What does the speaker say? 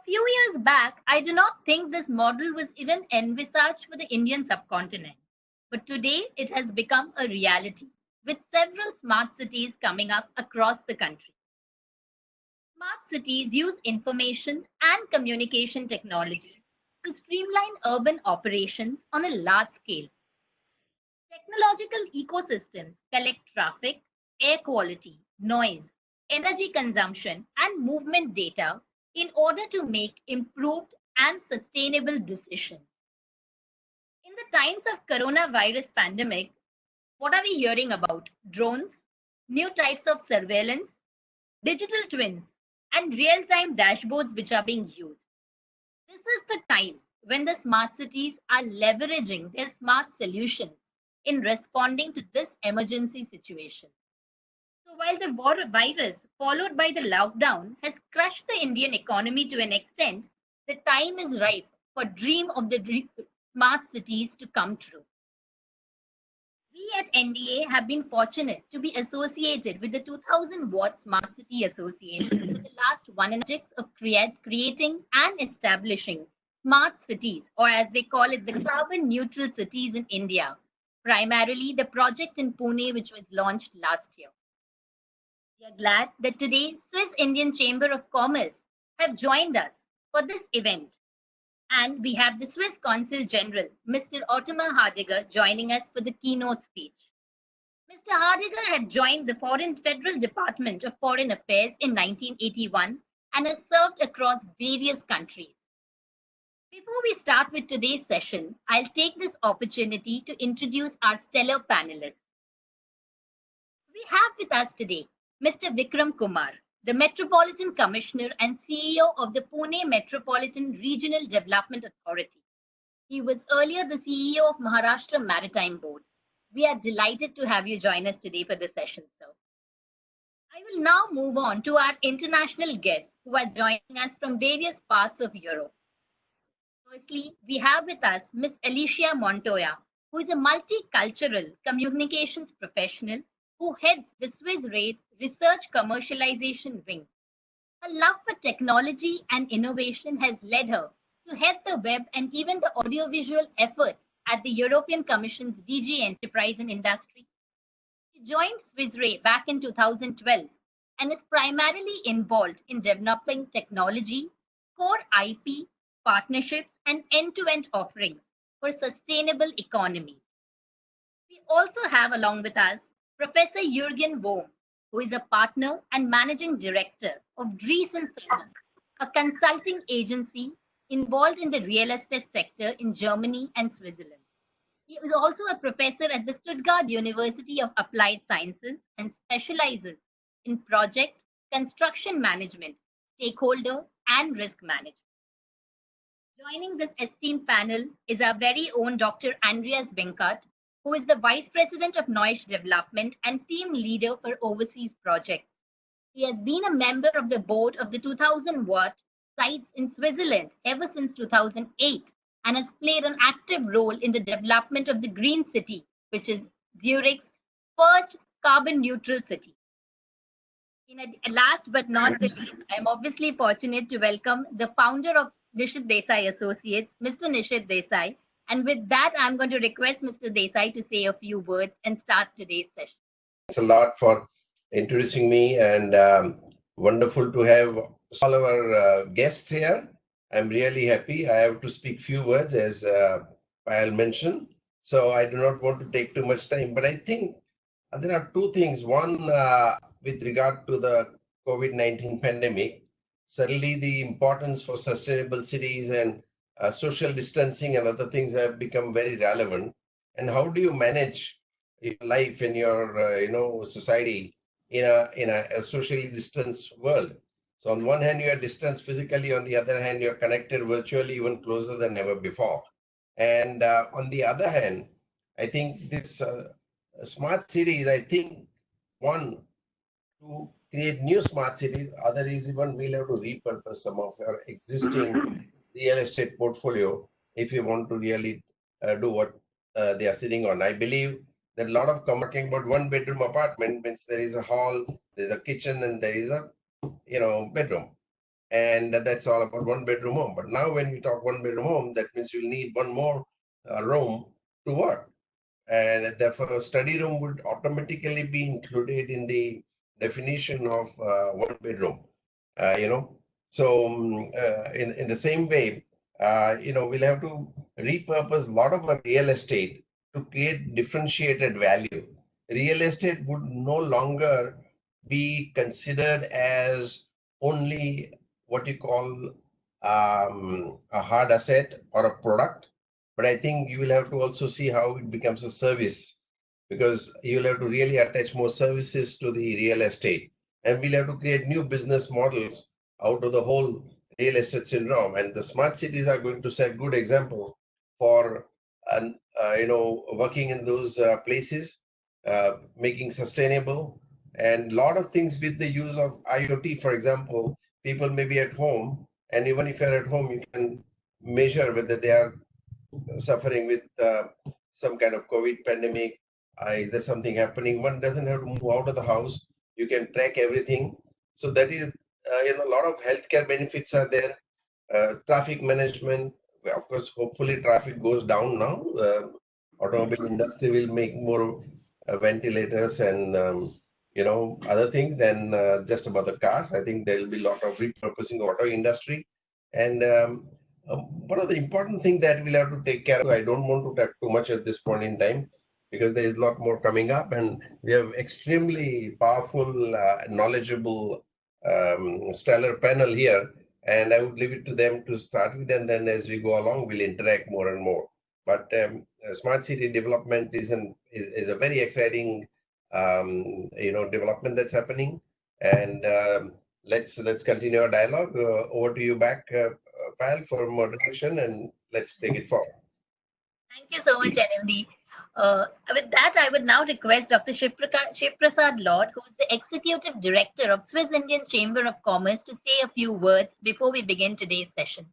few years back, I do not think this model was even envisaged for the Indian subcontinent. But today, it has become a reality, with several smart cities coming up across the country. Smart cities use information and communication technology to streamline urban operations on a large scale. Technological ecosystems collect traffic, air quality, noise, energy consumption, and movement data in order to make improved and sustainable decisions. In the times of coronavirus pandemic, what are we hearing about? Drones, new types of surveillance, digital twins, and real-time dashboards which are being used. This is the time when the smart cities are leveraging their smart solutions in responding to this emergency situation. So while the virus followed by the lockdown has crushed the Indian economy to an extent, the time is ripe for dream of the smart cities to come true. We at NDA have been fortunate to be associated with the 2000 Watt Smart City Association for the last one and projects of creating and establishing smart cities, or as they call it, the carbon neutral cities in India, primarily the project in Pune, which was launched last year. We are glad that today Swiss Indian Chamber of Commerce have joined us for this event. And we have the Swiss Consul General, Mr. Ottmar Hardiger, joining us for the keynote speech. Mr. Hardiger had joined the Federal Department of Foreign Affairs in 1981 and has served across various countries. Before we start with today's session, I'll take this opportunity to introduce our stellar panelists. We have with us today Mr. Vikram Kumar, the Metropolitan Commissioner and CEO of the Pune Metropolitan Regional Development Authority. He was earlier the CEO of Maharashtra Maritime Board. We are delighted to have you join us today for this session, sir. I will now move on to our international guests who are joining us from various parts of Europe. Firstly, we have with us Ms. Alicia Montoya, who is a multicultural communications professional who heads the Swiss Re's Research Commercialization Wing. Her love for technology and innovation has led her to head the web and even the audiovisual efforts at the European Commission's DG Enterprise and Industry. She joined Swiss Re back in 2012 and is primarily involved in developing technology, core IP, partnerships, and end-to-end offerings for sustainable economy. We also have along with us Professor Jürgen Bohm, who is a partner and managing director of Dries & Söhne, a consulting agency involved in the real estate sector in Germany and Switzerland. He is also a professor at the Stuttgart University of Applied Sciences and specializes in project, construction management, stakeholder, and risk management. Joining this esteemed panel is our very own Dr. Andreas Benkert, who is the Vice President of Neusch Development and Team Leader for Overseas Projects. He has been a member of the board of the 2000 Watt sites in Switzerland ever since 2008 and has played an active role in the development of the Green City, which is Zurich's first carbon neutral city. Last but not the least, I'm obviously fortunate to welcome the founder of Nishit Desai Associates, Mr. Nishit Desai. And with that, I'm going to request Mr. Desai to say a few words and start today's session. Thanks a lot for introducing me, and wonderful to have all our guests here. I'm really happy. I have to speak few words as Payal mentioned. So I do not want to take too much time, but I think there are two things. One, with regard to the COVID-19 pandemic, certainly the importance for sustainable cities and social distancing and other things have become very relevant. And how do you manage your life in your society in a socially distanced world? So on one hand, you are distanced physically. On the other hand, you're connected virtually, even closer than ever before. And on the other hand, I think this smart cities, I think one, to create new smart cities, other is even we'll have to repurpose some of our existing real estate portfolio if you want to really do what they are sitting on. I believe that a lot of talking about one bedroom apartment means there is a hall, there's a kitchen, and there is a bedroom. and that's all about one bedroom home. But now when we talk one bedroom home, that means you'll need one more room to work. And therefore, a study room would automatically be included in the definition of one bedroom. You know, so in the same way, we'll have to repurpose a lot of our real estate to create differentiated value. Real estate would no longer be considered as only what you call a hard asset or a product, but I think you will have to also see how it becomes a service, because you'll have to really attach more services to the real estate. And we'll have to create new business models out of the whole real estate syndrome. And the smart cities are going to set good example for, working in those places, making sustainable and a lot of things with the use of IoT. For example, people may be at home, and even if you're at home, you can measure whether they are suffering with some kind of COVID pandemic. Is there something happening? One doesn't have to move out of the house. You can track everything. So that is, a lot of healthcare benefits are there. Traffic management, well, of course, hopefully traffic goes down now. Automobile industry will make more ventilators and other things than just about the cars. I think there will be a lot of repurposing auto industry. And one of the important things that we'll have to take care of, I don't want to talk too much at this point in time because there is a lot more coming up, and we have extremely powerful, knowledgeable, stellar panel here. And I would leave it to them to start with, and then as we go along, we'll interact more and more. But smart city development is a very exciting development that's happening. And let's continue our dialogue. Over to you back, Payal, for moderation, and let's take it forward. Thank you so much, NMD. With that, I would now request Dr. Shiv Prasad Lord, who is the Executive Director of Swiss Indian Chamber of Commerce, to say a few words before we begin today's session.